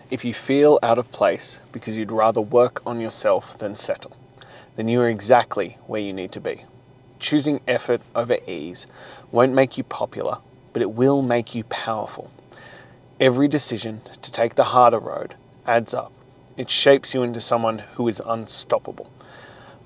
If you feel out of place because you'd rather work on yourself than settle, then you are exactly where you need to be. Choosing effort over ease won't make you popular, but it will make you powerful. Every decision to take the harder road adds up. It shapes you into someone who is unstoppable.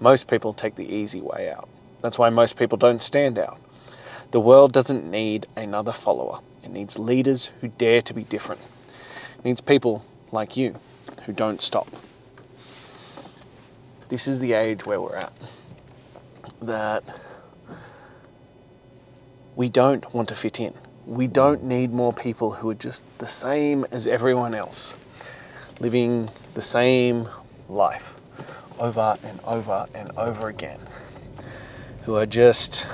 Most people take the easy way out. That's why most people don't stand out. The world doesn't need another follower. It needs leaders who dare to be different. It needs people like you who don't stop. This is the age where we're at. That we don't want to fit in. We don't need more people who are just the same as everyone else, living the same life over and over and over again, who are just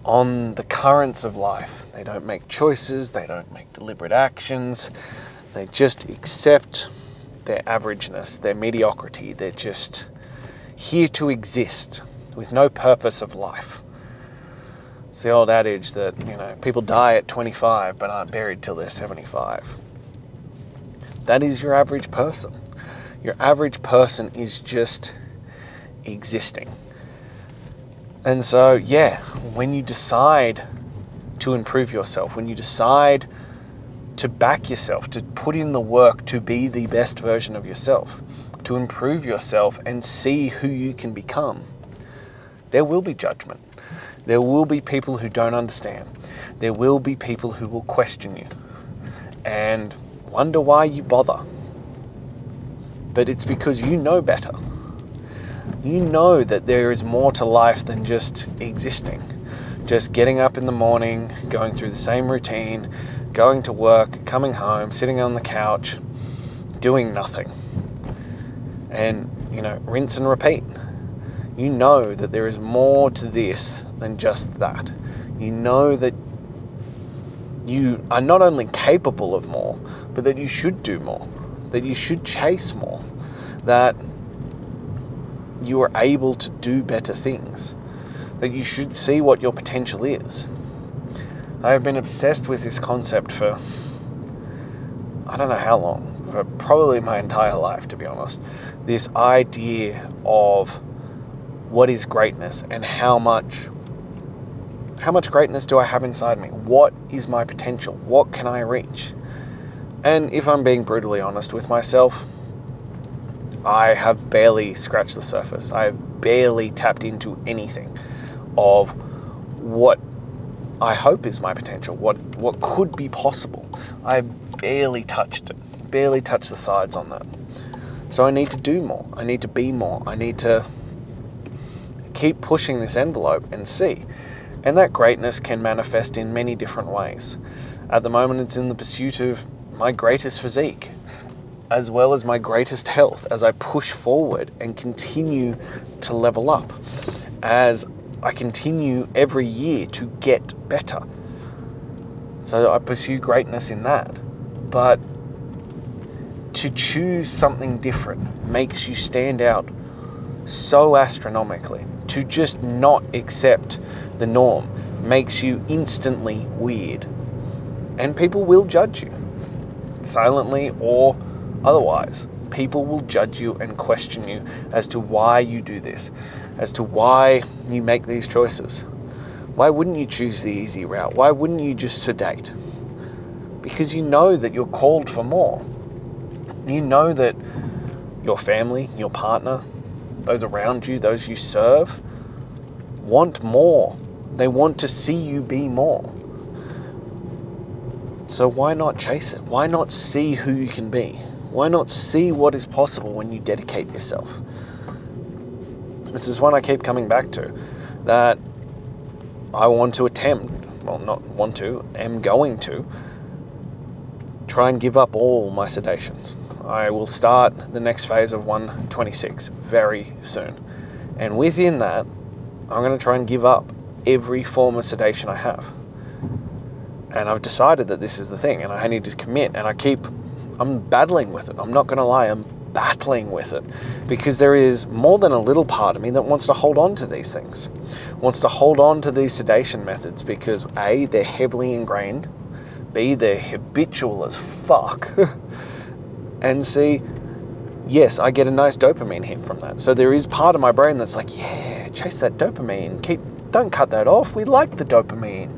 on the currents of life. They don't make choices, they don't make deliberate actions, they just accept their averageness, their mediocrity. They're just here to exist with no purpose of life. It's the old adage that, people die at 25 but aren't buried till they're 75. That is your average person. Your average person is just existing. And so, when you decide to improve yourself, when you decide to back yourself, to put in the work to be the best version of yourself, to improve yourself and see who you can become, there will be judgment. There will be people who don't understand. There will be people who will question you and wonder why you bother. But it's because you know better. You know that there is more to life than just existing. Just getting up in the morning, going through the same routine, going to work, coming home, sitting on the couch, doing nothing. And, rinse and repeat. You know that there is more to this than just that. You know that you are not only capable of more, but that you should do more, that you should chase more, that you are able to do better things, that you should see what your potential is. I have been obsessed with this concept for I don't know how long, for probably my entire life, to be honest. This idea of what is greatness and how much greatness do I have inside me? What is my potential? What can I reach? And if I'm being brutally honest with myself, I have barely scratched the surface. I have barely tapped into anything of what I hope is my potential, what could be possible. I've barely touched it, barely touched the sides on that. So I need to do more. I need to be more. I need to keep pushing this envelope and see. And that greatness can manifest in many different ways. At the moment, it's in the pursuit of my greatest physique, as well as my greatest health, as I push forward and continue to level up, as I continue every year to get better. So I pursue greatness in that. But to choose something different makes you stand out so astronomically. To just not accept the norm makes you instantly weird. And people will judge you, silently or otherwise. People will judge you and question you as to why you do this, as to why you make these choices. Why wouldn't you choose the easy route? Why wouldn't you just sedate? Because you know that you're called for more. You know that your family, your partner, those around you, those you serve, want more. They want to see you be more. So why not chase it? Why not see who you can be? Why not see what is possible when you dedicate yourself? This is one I keep coming back to, that I want to attempt, well, not want to, am going to try and give up all my sedations. I will start the next phase of 126 very soon. And within that, I'm going to try and give up every form of sedation I have. And I've decided that this is the thing, and I need to commit, and I'm battling with it. I'm not going to lie, I'm battling with it, because there is more than a little part of me that wants to hold on to these things, wants to hold on to these sedation methods because A, they're heavily ingrained, be there habitual as fuck and see, yes, I get a nice dopamine hit from that. So there is part of my brain that's like, yeah, chase that dopamine. Don't cut that off. We like the dopamine.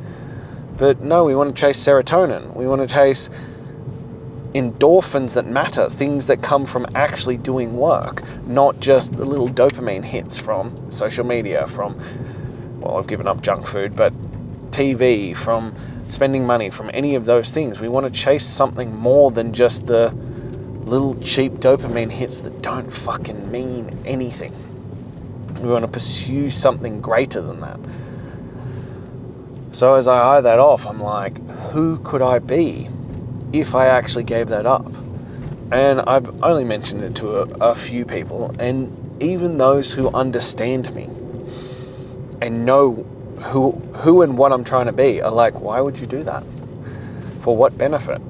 But no, we want to chase serotonin. We want to chase endorphins that matter, things that come from actually doing work, not just the little dopamine hits from social media, from, well, I've given up junk food, but TV, from spending money, from any of those things. We want to chase something more than just the little cheap dopamine hits that don't fucking mean anything. We want to pursue something greater than that. So as I eye that off, I'm like, who could I be if I actually gave that up? And I've only mentioned it to a few people, and even those who understand me and know who and what I'm trying to be are like, why would you do that? For what benefit?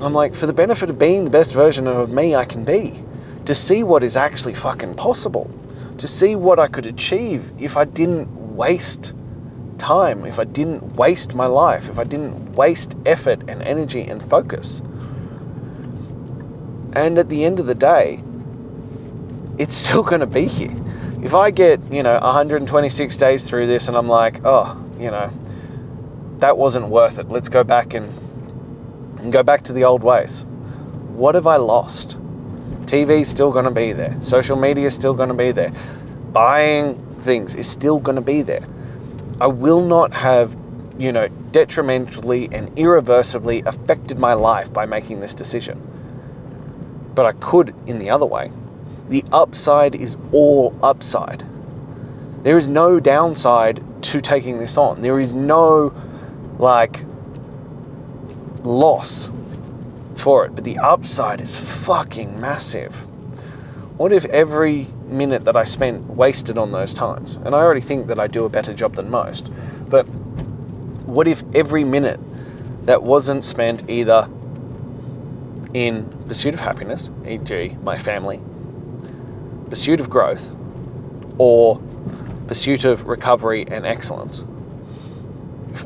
I'm like, for the benefit of being the best version of me I can be. To see what is actually fucking possible. To see what I could achieve if I didn't waste time, if I didn't waste my life, if I didn't waste effort and energy and focus. And at the end of the day, it's still going to be here. If I get, 126 days through this and I'm like, oh, that wasn't worth it. Let's go back and go back to the old ways. What have I lost? TV's still going to be there. Social media is still going to be there. Buying things is still going to be there. I will not have, detrimentally and irreversibly affected my life by making this decision. But I could in the other way. The upside is all upside. There is no downside to taking this on. There is no, loss for it. But the upside is fucking massive. What if every minute that I spent wasted on those times? And I already think that I do a better job than most. But what if every minute that wasn't spent either in pursuit of happiness, e.g. my family, pursuit of growth, or pursuit of recovery and excellence? If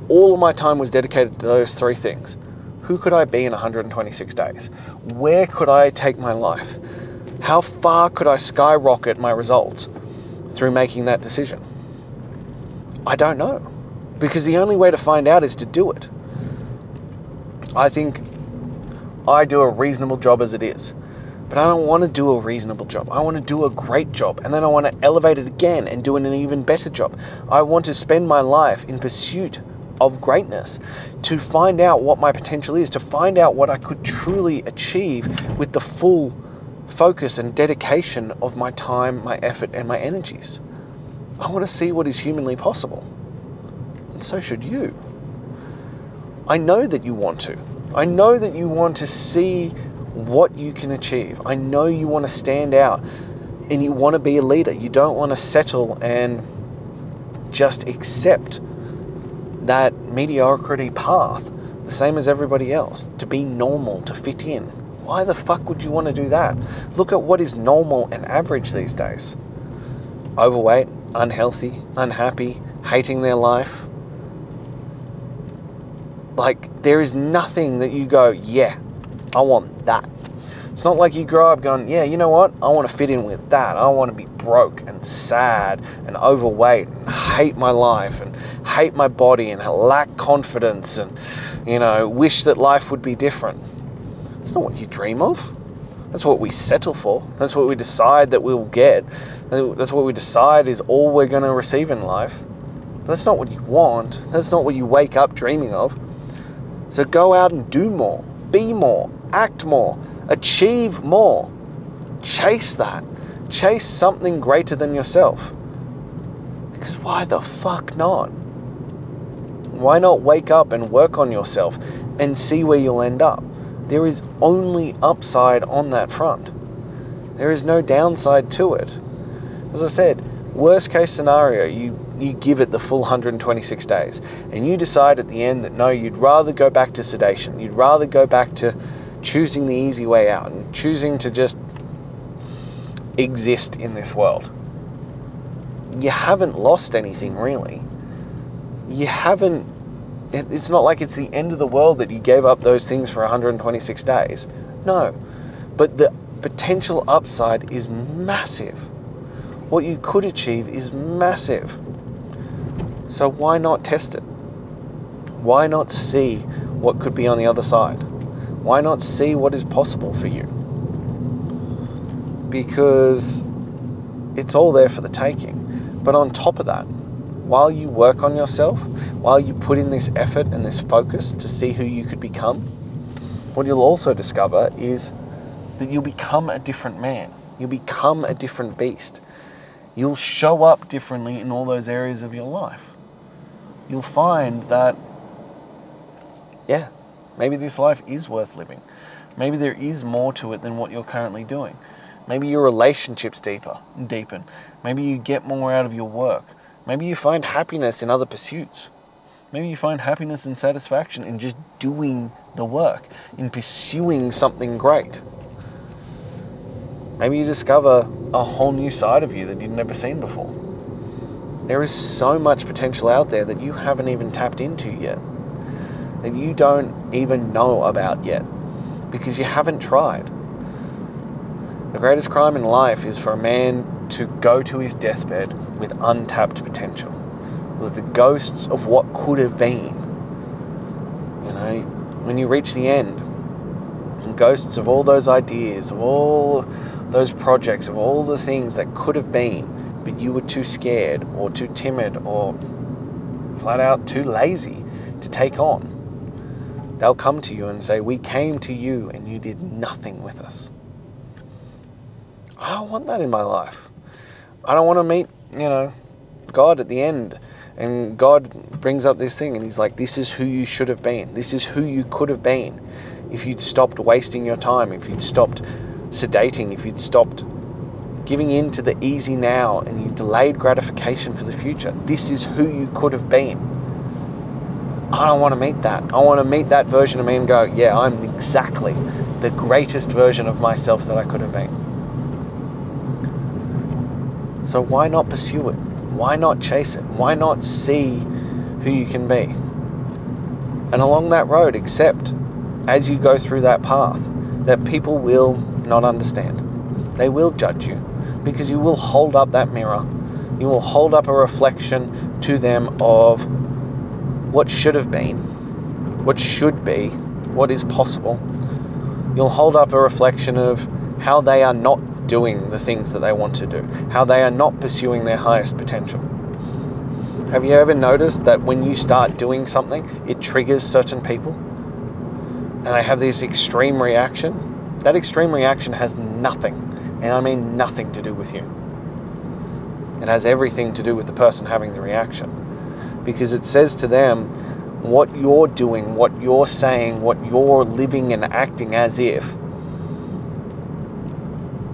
all of my time was dedicated to those three things, who could I be in 126 days? Where could I take my life? How far could I skyrocket my results through making that decision? I don't know, because the only way to find out is to do it. I think I do a reasonable job as it is. But I don't want to do a reasonable job. I want to do a great job. And then I want to elevate it again and do an even better job. I want to spend my life in pursuit of greatness, to find out what my potential is, to find out what I could truly achieve with the full focus and dedication of my time, my effort, and my energies. I want to see what is humanly possible. And so should you. I know that you want to. I know that you want to see what you can achieve. I know you want to stand out and you want to be a leader. You don't want to settle and just accept that mediocrity path, the same as everybody else, to be normal, to fit in. Why the fuck would you want to do that? Look at what is normal and average these days. Overweight, unhealthy, unhappy, hating their life. There is nothing that you go, yeah, I want that. It's not like you grow up going, yeah, you know what? I want to fit in with that. I want to be broke and sad and overweight and hate my life and hate my body and lack confidence and, wish that life would be different. That's not what you dream of. That's what we settle for. That's what we decide that we'll get. That's what we decide is all we're going to receive in life. But that's not what you want. That's not what you wake up dreaming of. So go out and do more, be more, act more, achieve more. Chase that. Chase something greater than yourself. Because why the fuck not? Why not wake up and work on yourself and see where you'll end up? There is only upside on that front. There is no downside to it. As I said, worst case scenario, you give it the full 126 days and you decide at the end that no, you'd rather go back to sedation. You'd rather go back to choosing the easy way out and choosing to just exist in this world. You haven't lost anything really. You haven't It's not like it's the end of the world that you gave up those things for 126 days. No. But the potential upside is massive. What you could achieve is massive. So why not test it? Why not see what could be on the other side? Why not see what is possible for you? Because it's all there for the taking. But on top of that, while you work on yourself, while you put in this effort and this focus to see who you could become, what you'll also discover is that you'll become a different man. You'll become a different beast. You'll show up differently in all those areas of your life. You'll find that, yeah, maybe this life is worth living. Maybe there is more to it than what you're currently doing. Maybe your relationships deepen. Maybe you get more out of your work. Maybe you find happiness in other pursuits. Maybe you find happiness and satisfaction in just doing the work, in pursuing something great. Maybe you discover a whole new side of you that you'd never seen before. There is so much potential out there that you haven't even tapped into yet, that you don't even know about yet, because you haven't tried. The greatest crime in life is for a man to go to his deathbed with untapped potential, with the ghosts of what could have been. You know, when you reach the end, ghosts of all those ideas, of all those projects, of all the things that could have been, but you were too scared or too timid or flat out too lazy to take on. They'll come to you and say, "We came to you and you did nothing with us." I don't want that in my life. I don't want to meet, God at the end, and God brings up this thing and he's like, "This is who you should have been. This is who you could have been if you'd stopped wasting your time, if you'd stopped sedating, if you'd stopped giving in to the easy now and you delayed gratification for the future. This is who you could have been." I don't want to meet that. I want to meet that version of me and go, "Yeah, I'm exactly the greatest version of myself that I could have been." So why not pursue it? Why not chase it? Why not see who you can be? And along that road, accept as you go through that path that people will not understand. They will judge you because you will hold up that mirror. You will hold up a reflection to them of what should have been, what should be, what is possible. You'll hold up a reflection of how they are not doing the things that they want to do, how they are not pursuing their highest potential. Have you ever noticed that when you start doing something, it triggers certain people? And they have this extreme reaction? That extreme reaction has nothing, and I mean nothing, to do with you. It has everything to do with the person having the reaction. Because it says to them, what you're doing, what you're saying, what you're living and acting as if,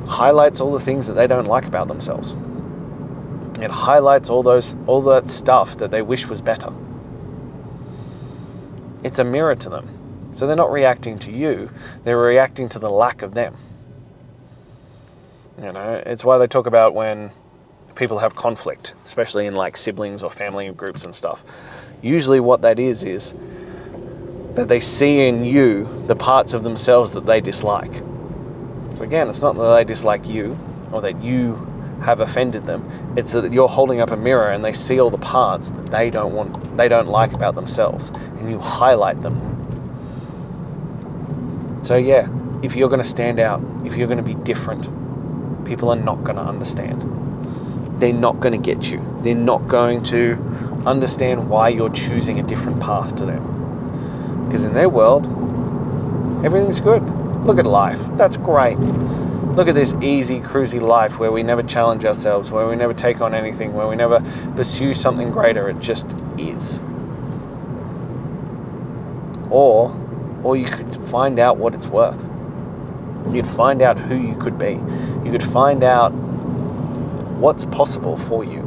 highlights all the things that they don't like about themselves. It highlights all that stuff that they wish was better. It's a mirror to them. So they're not reacting to you, they're reacting to the lack of them. It's why they talk about when people have conflict, especially in like siblings or family groups and stuff. Usually what that is that they see in you the parts of themselves that they dislike. So again, it's not that they dislike you or that you have offended them. It's that you're holding up a mirror and they see all the parts that they don't like about themselves, and you highlight them. So yeah, if you're going to stand out, if you're going to be different, people are not going to understand. They're not going to get you. They're not going to understand why you're choosing a different path to them. Because in their world, everything's good. Look at life. That's great. Look at this easy, cruisy life where we never challenge ourselves, where we never take on anything, where we never pursue something greater. It just is. Or you could find out what it's worth. You'd find out who you could be. You could find out what's possible for you.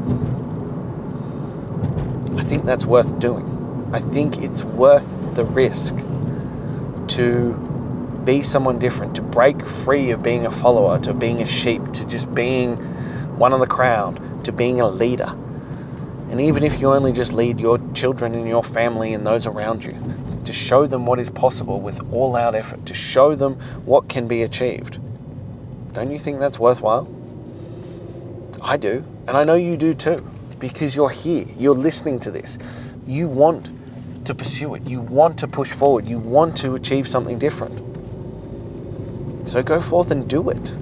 I think that's worth doing. I think it's worth the risk to be someone different, to break free of being a follower, to being a sheep, to just being one of the crowd, to being a leader, And even if you only just lead your children and your family and those around you, to show them what is possible with all-out effort, to show them what can be achieved, don't you think that's worthwhile? I do, and I know you do too, because you're here, you're listening to this. You want to pursue it, you want to push forward, you want to achieve something different. So go forth and do it.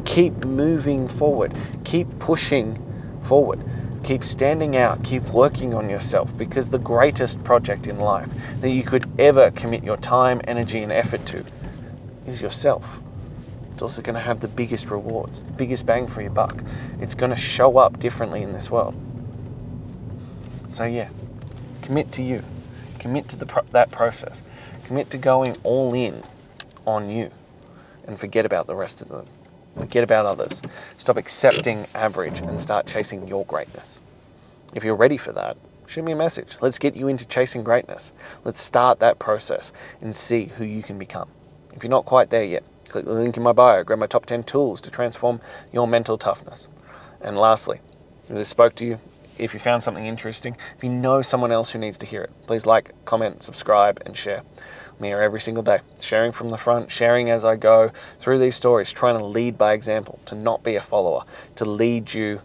Keep moving forward, keep pushing forward, keep standing out, keep working on yourself, because the greatest project in life that you could ever commit your time, energy, and effort to is yourself. It's also going to have the biggest rewards, the biggest bang for your buck. It's going to show up differently in this world. So yeah, commit to you. Commit to that process. Commit to going all in on you and forget about the rest of them. Forget about others. Stop accepting average and start chasing your greatness. If you're ready for that, shoot me a message. Let's get you into chasing greatness. Let's start that process and see who you can become. If you're not quite there yet, click the link in my bio, grab my top 10 tools to transform your mental toughness. And lastly, if this spoke to you, if you found something interesting, if you know someone else who needs to hear it, please like, comment, subscribe, and share. I'm here every single day, sharing from the front, sharing as I go through these stories, trying to lead by example, to not be a follower, to lead you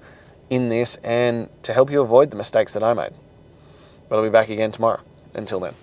in this and to help you avoid the mistakes that I made. But I'll be back again tomorrow. Until then.